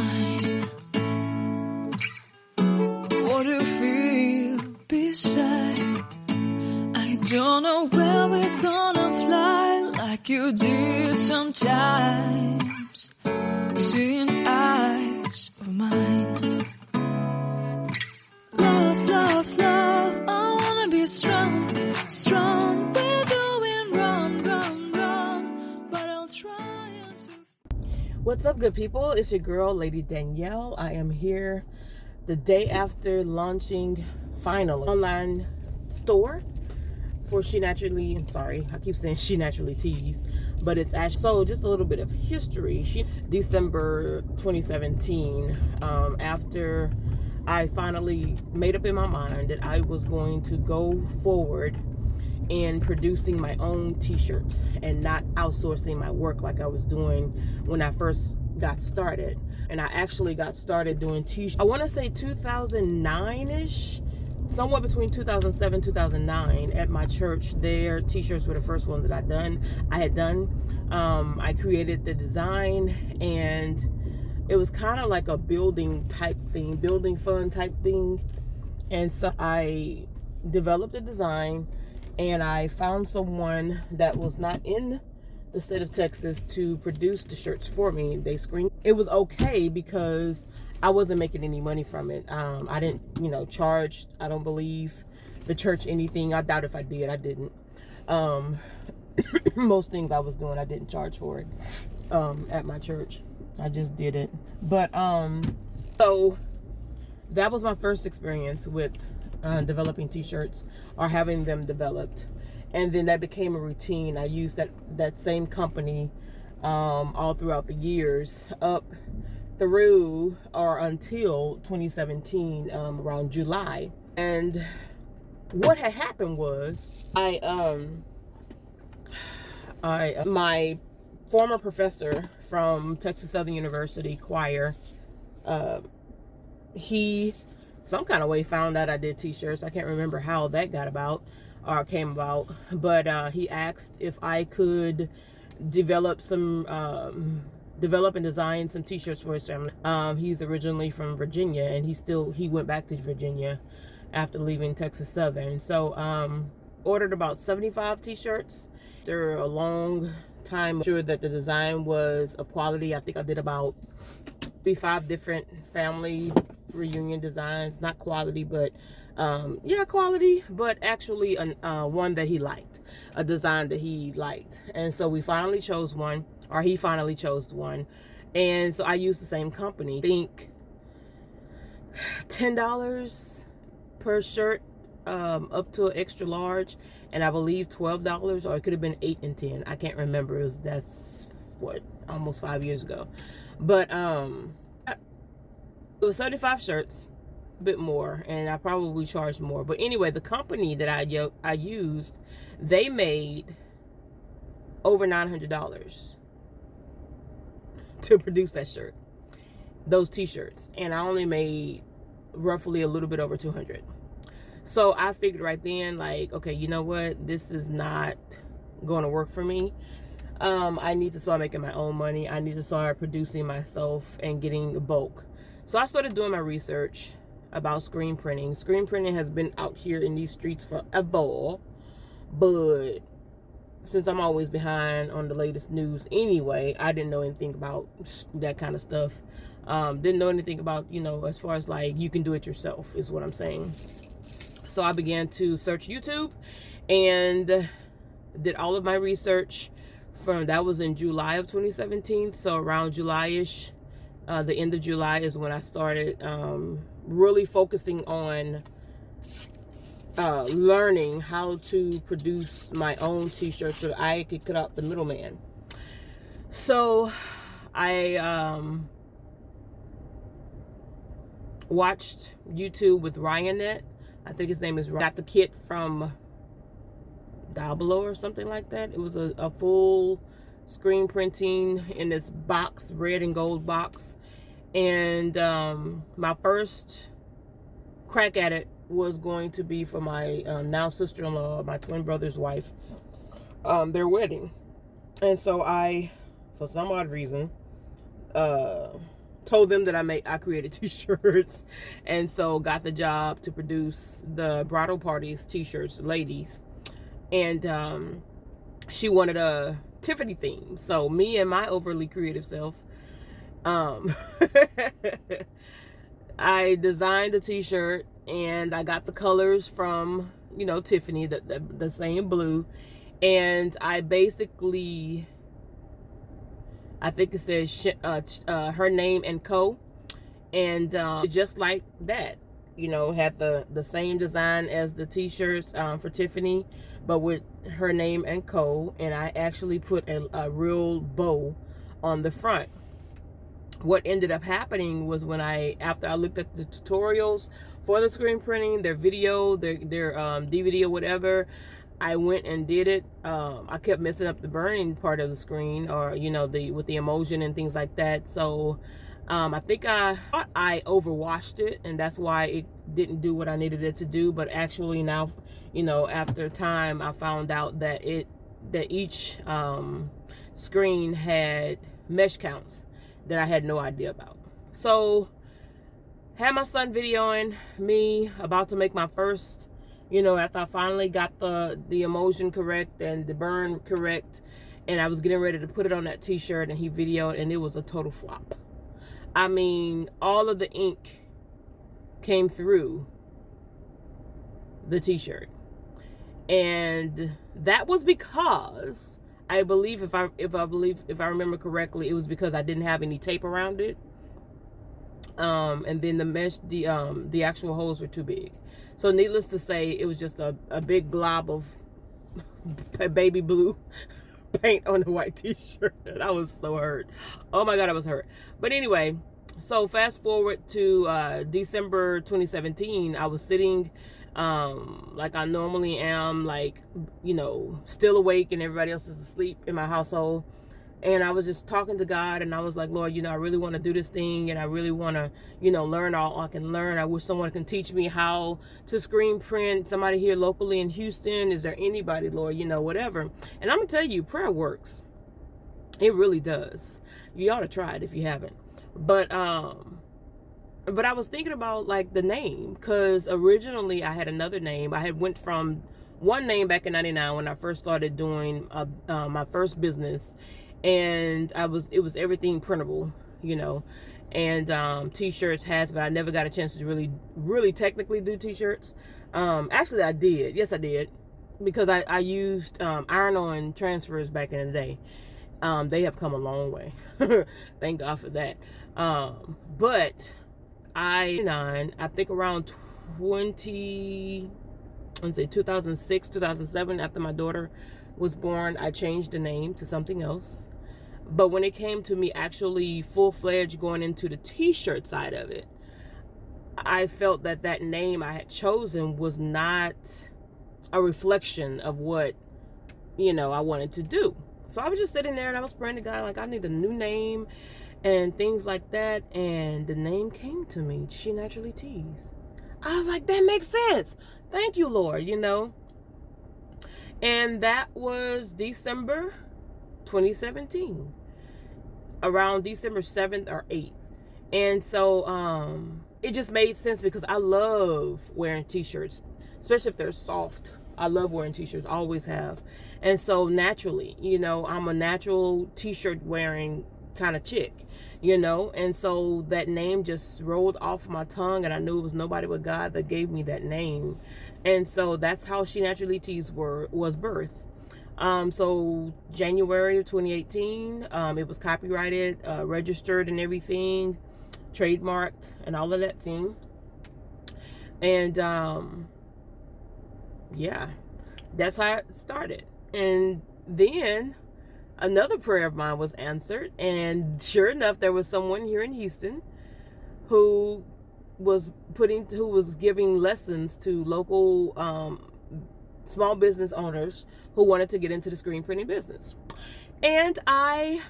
mine. What do you feel beside? I don't know where we're gonna fly like you did sometimes. Seeing eyes of mine. Love, love, love, I wanna be strong, strong. We're doing wrong, wrong, wrong, but I'll try to. What's up, good people? It's your girl, Lady Danielle. I am here the day after launching, finally, online store for SHENATEES. I'm sorry, I keep saying SHENATEES, but it's actually, so just a little bit of history. December 2017, after I finally made up in my mind that I was going to go forward in producing my own t-shirts and not outsourcing my work like I was doing when I first got started. And I actually got started doing t-shirts, I want to say 2009-ish, somewhere between 2007 2009 at my church. Their t-shirts were the first ones that I had done. I created the design, and it was kind of like a building type thing, building fun type thing. And so I developed a design, and I found someone that was not in the state of Texas to produce the shirts for me. They screened. It was okay because I wasn't making any money from it. I didn't, charge, I don't believe, the church anything. I doubt if I did. I didn't. Most things I was doing, I didn't charge for it at my church. I just did it. But so that was my first experience with developing t-shirts or having them developed. And then that became a routine. I used that same company all throughout the years up through or until 2017, around July. And what had happened was my former professor from Texas Southern University choir, he some kind of way found out I did t-shirts. I can't remember how that got about or came about, but he asked if I could develop and design some t-shirts for his family. He's originally from Virginia, and he went back to Virginia after leaving Texas Southern. So ordered about 75 t-shirts. After a long time, sure that the design was of quality. I think I did about 5 different family reunion designs. Not quality, but quality, but actually one that he liked, a design that he liked. And so we finally chose one, or he finally chose one. And so I used the same company. I think $10 per shirt, up to an extra large, and I believe $12, or it could have been 8 and 10. I can't remember. That's what, almost 5 years ago. But it was 75 shirts, a bit more, and I probably charged more. But anyway, the company that I used, they made over $900 to produce that shirt, those t-shirts, and I only made roughly a little bit over 200. So I figured right then, like, okay, you know what, this is not going to work for me. I need to start making my own money. I need to start producing myself and getting bulk. So I started doing my research about screen printing. Screen printing has been out here in these streets forever, but since I'm always behind on the latest news anyway, I didn't know anything about that kind of stuff. Didn't know anything about, as far as like you can do it yourself is what I'm saying. So I began to search YouTube and did all of my research that was in July of 2017. So around July-ish, the end of July is when I started really focusing on learning how to produce my own t-shirts so that I could cut out the middleman. So I watched YouTube with Ryanet. I think his name is Ryan. Got the kit from Dablo or something like that. It was a full screen printing in this box, red and gold box. And my first crack at it was going to be for my now sister-in-law, my twin brother's wife, their wedding. And so I, for some odd reason, told them that I created t-shirts, and so got the job to produce the bridal parties t-shirts, ladies. And she wanted a Tiffany theme. So me and my overly creative self, I designed a t-shirt, and I got the colors from, you know, Tiffany, the same blue. And I basically, I think it says her name and co. And just like that, you know, had the same design as the t-shirts for Tiffany, but with her name and co. And I actually put a real bow on the front. What ended up happening was after I looked at the tutorials for the screen printing, their video, their DVD or whatever, I went and did it. I kept messing up the burning part of the screen, or, you know, with the emulsion and things like that. So I think I thought I overwashed it, and that's why it didn't do what I needed it to do. But actually now, you know, after time, I found out that each screen had mesh counts that I had no idea about. So had my son videoing me about to make my first, you know, after I finally got the emulsion correct and the burn correct, and I was getting ready to put it on that t-shirt, and he videoed, and it was a total flop. I mean, all of the ink came through the t-shirt, and that was because I believe, if I remember correctly, it was because I didn't have any tape around it, and then the mesh, the actual holes were too big. So needless to say, it was just a big glob of baby blue paint on the white t-shirt. I was so hurt. Oh my God, I was hurt. But anyway, so fast forward to December 2017. I was sitting like I normally am, like, you know, still awake and everybody else is asleep in my household. And I was just talking to God, and I was like, Lord, you know, I really want to do this thing, and I really want to, you know, learn all I can learn. I wish someone can teach me how to screen print. Somebody here locally in Houston, is there anybody, Lord, you know, whatever. And I'm gonna tell you, prayer works. It really does. You ought to try it if you haven't. But I was thinking about, like, the name, because originally I had another name. I had went from one name back in '99 when I first started doing my first business. And it was everything printable, you know, and t-shirts, hats, but I never got a chance to really technically do t-shirts. Actually I did. Yes, I did, because I used iron-on transfers back in the day. They have come a long way. Thank God for that. But I think around 2006, 2007, after my daughter was born, I changed the name to something else. But when it came to me actually full-fledged going into the t-shirt side of it, I felt that name I had chosen was not a reflection of what, you know, I wanted to do. So I was just sitting there, and I was praying to God, like, I need a new name and things like that. And the name came to me, SHENATEES. I was like, that makes sense. Thank you, Lord, you know. And that was December 2017, around December 7th or 8th. And so it just made sense, because I love wearing t-shirts, especially if they're soft. I love wearing t-shirts, always have. And so naturally, you know, I'm a natural t-shirt wearing kind of chick, you know. And so that name just rolled off my tongue, and I knew it was nobody but God that gave me that name. And so that's how SHENATEES was birthed. So January of 2018, it was copyrighted, registered and everything, trademarked and all of that thing. And yeah, that's how it started. And then another prayer of mine was answered, and sure enough, there was someone here in Houston who was giving lessons to local small business owners who wanted to get into the screen printing business. And I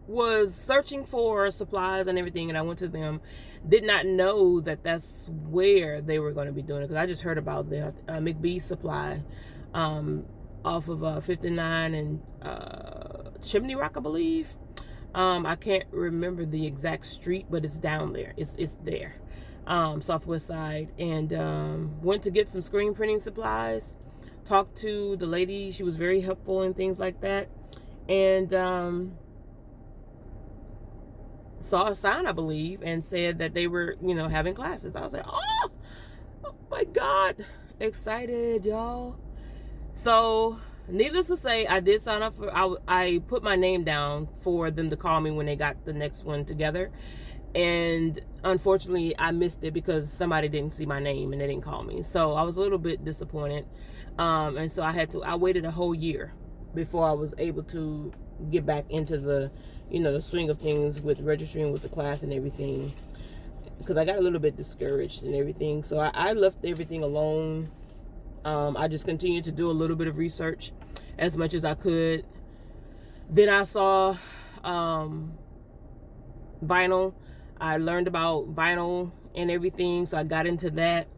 was searching for supplies and everything, and I went to them. Did not know that that's where they were going to be doing it, because I just heard about the McBee supply off of 59 and Chimney Rock, I believe. I can't remember the exact street, but it's down there. It's there, Southwest Side. And went to get some screen printing supplies. Talked to the lady. She was very helpful and things like that. And saw a sign, I believe, and said that they were, having classes. I was like, oh my God, excited, y'all. So needless to say, I did sign up for, I put my name down for them to call me when they got the next one together. And unfortunately, I missed it because somebody didn't see my name and they didn't call me. So I was a little bit disappointed. And so I waited a whole year before I was able to get back into the, the swing of things with registering with the class and everything. Because I got a little bit discouraged and everything. So I left everything alone. I just continued to do a little bit of research as much as I could. Then I saw vinyl. I learned about vinyl and everything, so I got into that.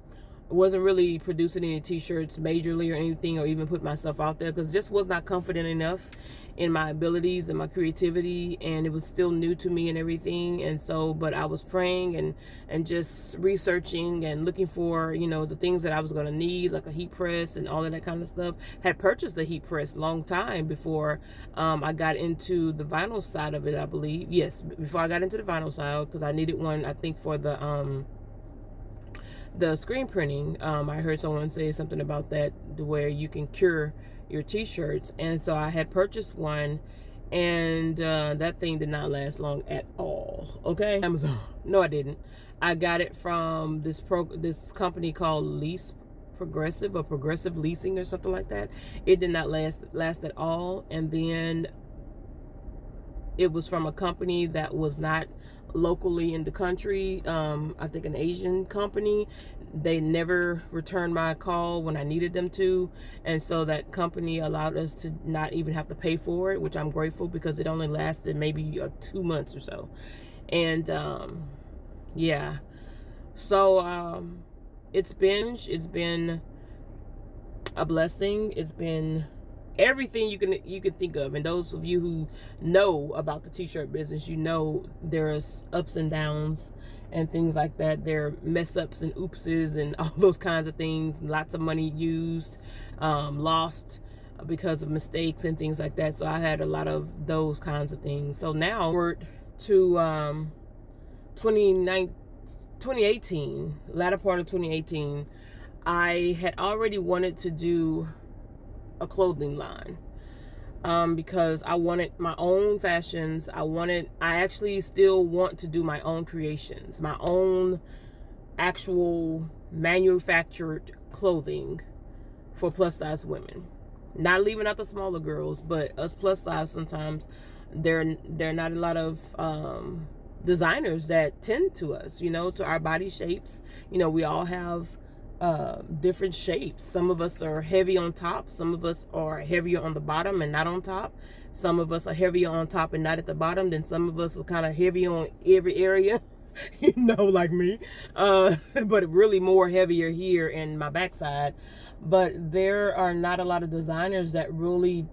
I wasn't really producing any t-shirts majorly or anything, or even put myself out there, because just was not confident enough in my abilities and my creativity, and it was still new to me and everything. And so, but I was praying and just researching and looking for, the things that I was going to need, like a heat press and all of that kind of stuff. Had purchased a heat press long time before I got into the vinyl side of it, I believe. Yes, before I got into the vinyl side, because I needed one, I think, for the screen printing. I heard someone say something about that, where you can cure your t-shirts. And so I had purchased one, and that thing did not last long at all. Okay, Amazon. No, I didn't. I got it from this company called Progressive Leasing or something like that. It did not last at all. And then it was from a company that was not locally in the country. I think an Asian company. They never returned my call when I needed them to, and so that company allowed us to not even have to pay for it, which I'm grateful, because it only lasted maybe 2 months or so. And yeah, so it's been a blessing. It's been everything you can think of. And those of you who know about the t-shirt business, there's ups and downs and things like that. There are mess ups and oopses and all those kinds of things. Lots of money used, lost because of mistakes and things like that. So I had a lot of those kinds of things. So now we're to 2018, latter part of 2018, I had already wanted to do a clothing line, because I wanted my own fashions. I actually still want to do my own creations, my own actual manufactured clothing for plus size women. Not leaving out the smaller girls, but us plus size, sometimes there are not a lot of designers that tend to us, to our body shapes. We all have different shapes. Some of us are heavy on top. Some of us are heavier on the bottom and not on top. Some of us are heavier on top and not at the bottom. Then some of us were kind of heavy on every area, like me. But really more heavier here in my backside. But there are not a lot of designers that really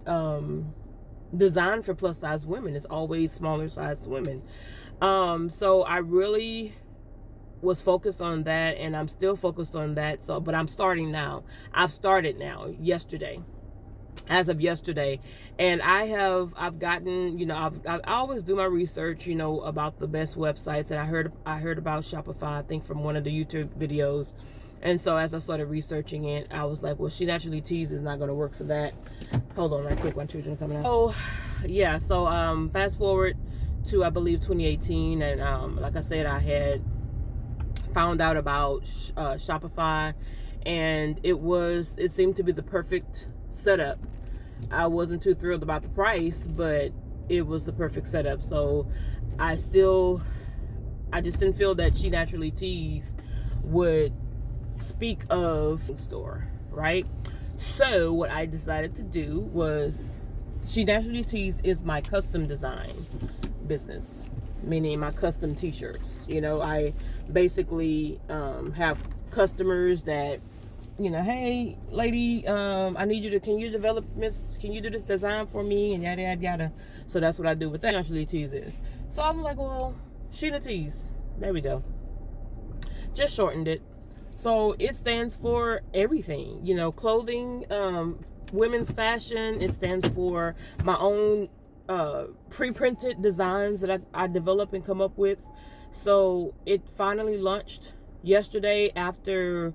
design for plus size women. It's always smaller sized women. So I really was focused on that, and I'm still focused on that. So, but I'm starting now. I've started now, as of yesterday, and I've gotten, I always do my research, about the best websites, and I heard about Shopify, I think, from one of the YouTube videos. And so as I started researching it, I was like, well, SHENATEES is not going to work for that. Hold on right quick, my children are coming out. Oh yeah, so fast forward to, I believe, 2018, and like I said, I had found out about Shopify, and it seemed to be the perfect setup. I wasn't too thrilled about the price, but it was the perfect setup. So I just didn't feel that SHENATEES would speak of store, right? So what I decided to do was, SHENATEES is my custom design business, meaning my custom t-shirts. I basically have customers that you know, hey lady, I need you to, can you develop this, can you do this design for me, and yada yada yada. So that's what I do with that. Naturally Tees is. So I'm like, well, SHENATEES, there we go. Just shortened it. So it stands for everything, you know, clothing, women's fashion. It stands for my own pre-printed designs that I develop and come up with. So it finally launched yesterday after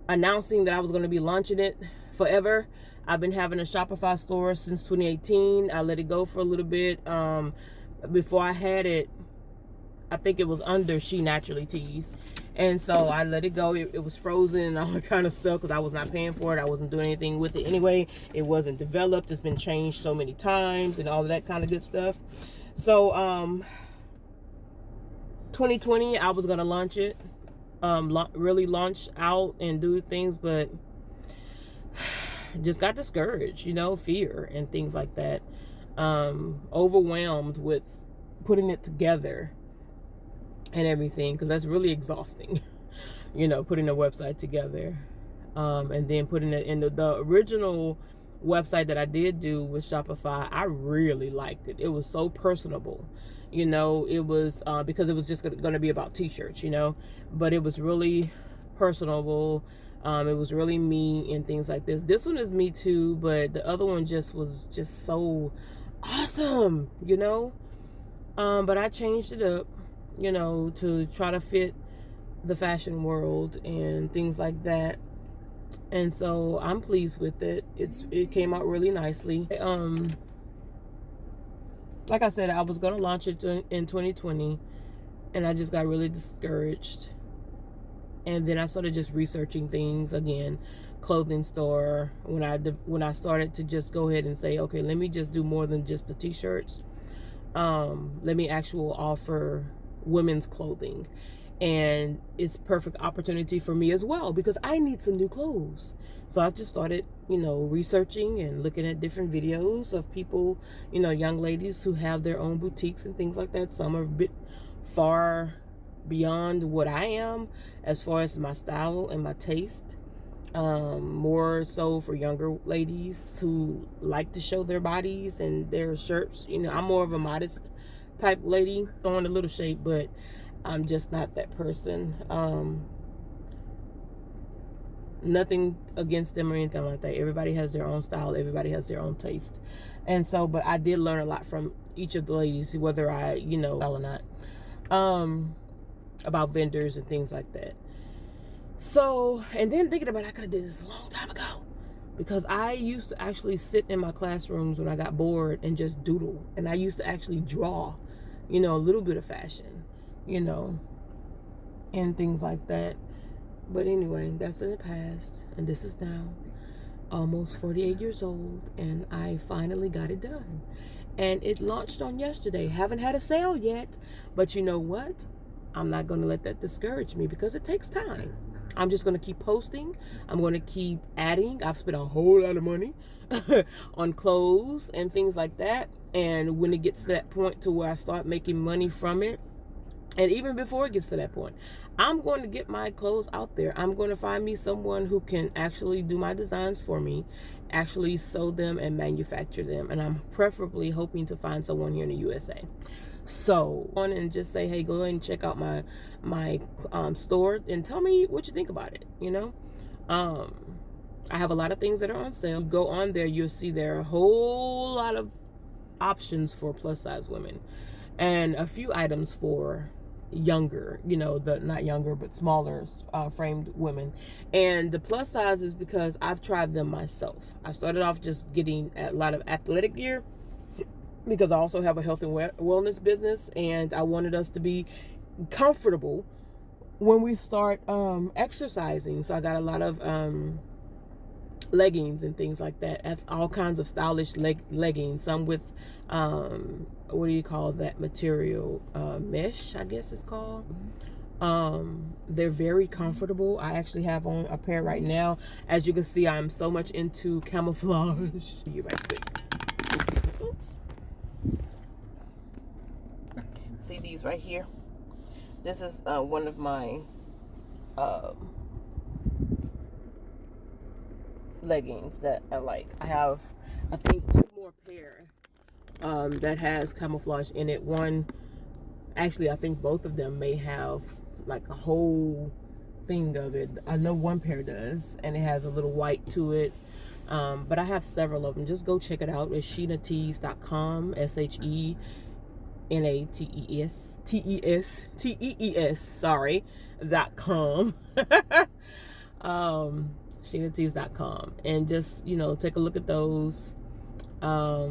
announcing that I was going to be launching it forever. I've been having a Shopify store since 2018. I let it go for a little bit. Before I had it, I think it was under SHENATEES. And so I let it go. It was frozen and all that kind of stuff because I was not paying for it. I wasn't doing anything with it anyway. It wasn't developed. It's been changed so many times and all of that kind of good stuff. So 2020, I was going to launch it. Really launch out and do things, but just got discouraged, you know, fear and things like that. Overwhelmed with putting it together and everything, because that's really exhausting. You know, putting a website together, and then putting it in the original website that I did do with Shopify. I really liked it. It was so personable. You know, it was because it was just going to be about t-shirts, you know, but it was really personable. It was really me and things like this. This one is me too, but the other one was just so awesome, you know. But I changed it up, you know, to try to fit the fashion world and things like that. And so I'm pleased with it. It came out really nicely. Like I said, I was going to launch it in 2020, and I just got really discouraged. And then I started just researching things again, clothing store. When I started to just go ahead and say, okay, let me just do more than just the t-shirts. Let me actually offer women's clothing. And it's a perfect opportunity for me as well, because I need some new clothes. So I just started, you know, researching and looking at different videos of people, you know, young ladies who have their own boutiques and things like that. Some are a bit far beyond what I am as far as my style and my taste. More so for younger ladies who like to show their bodies and their shirts. You know, I'm more of a modest type lady, throwing a little shade, but I'm just not that person. Nothing against them or anything like that. Everybody has their own style. Everybody has their own taste. And so, but I did learn a lot from each of the ladies, whether I, you know, or not, about vendors and things like that. So, and then thinking about it, I could have did this a long time ago, because I used to actually sit in my classrooms when I got bored and just doodle. And I used to actually draw, you know, a little bit of fashion, you know, and things like that. But anyway, that's in the past, and this is now almost 48 years old, and I finally got it done. And it launched on yesterday. Haven't had a sale yet, but you know what? I'm not going to let that discourage me, because it takes time. I'm just going to keep posting. I'm going to keep adding. I've spent a whole lot of money on clothes and things like that. And when it gets to that point to where I start making money from it, and even before it gets to that point, I'm going to get my clothes out there. I'm going to find me someone who can actually do my designs for me, actually sew them and manufacture them. And I'm preferably hoping to find someone here in the USA. So on and just say, hey, go ahead and check out my store and tell me what you think about it. You know, I have a lot of things that are on sale. Go on there, you'll see there are a whole lot of options for plus size women, and a few items for younger, you know, not younger but smaller framed women. And the plus size is because I've tried them myself. I started off just getting a lot of athletic gear, because I also have a health and wellness business, and I wanted us to be comfortable when we start exercising. So I got a lot of leggings and things like that, all kinds of stylish leggings, some with what do you call that material, mesh, I guess it's called. They're very comfortable. I actually have on a pair right now. As you can see, I'm so much into camouflage. You right quick. Oops. See these right here? This is one of my leggings that I like. I have, I think, 2 more pair that has camouflage in it. One, actually, I think both of them may have like a whole thing of it. I know one pair does, and it has a little white to it. But I have several of them. Just go check it out. It's SHENATEES.com. SHENATEES. Sorry, .com. SHENATEES.com, and just, you know, take a look at those. A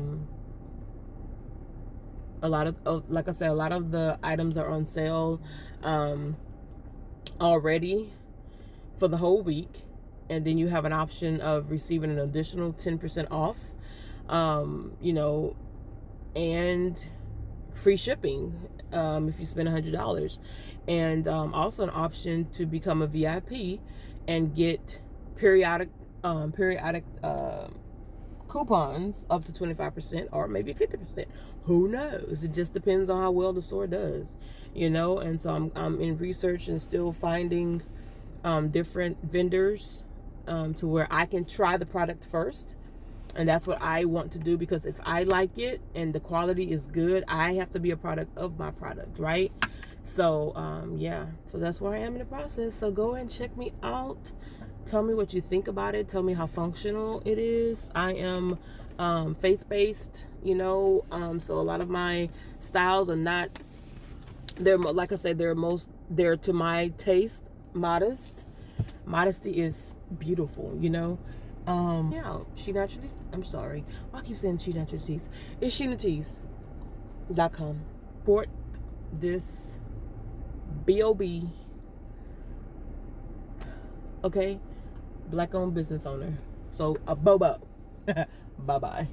lot of, like I said, a lot of the items are on sale already for the whole week, and then you have an option of receiving an additional 10% off, you know, and free shipping if you spend $100, and also an option to become a VIP and get periodic coupons up to 25% or maybe 50%. Who knows? It just depends on how well the store does, you know. And so I'm in research and still finding different vendors to where I can try the product first. And that's what I want to do, because if I like it and the quality is good, I have to be a product of my product, right? So yeah, so that's where I am in the process. So go and check me out. Tell me what you think about it. Tell me how functional it is. I am faith-based, you know, so a lot of my styles are not, they're, like I said, they're to my taste, modest. Modesty is beautiful, you know. Yeah, She Naturally, I'm sorry, I keep saying She Naturally. It's SHENATEES.com. Support this B.O.B. Okay, Black owned business owner. So a bobo. Bye bye.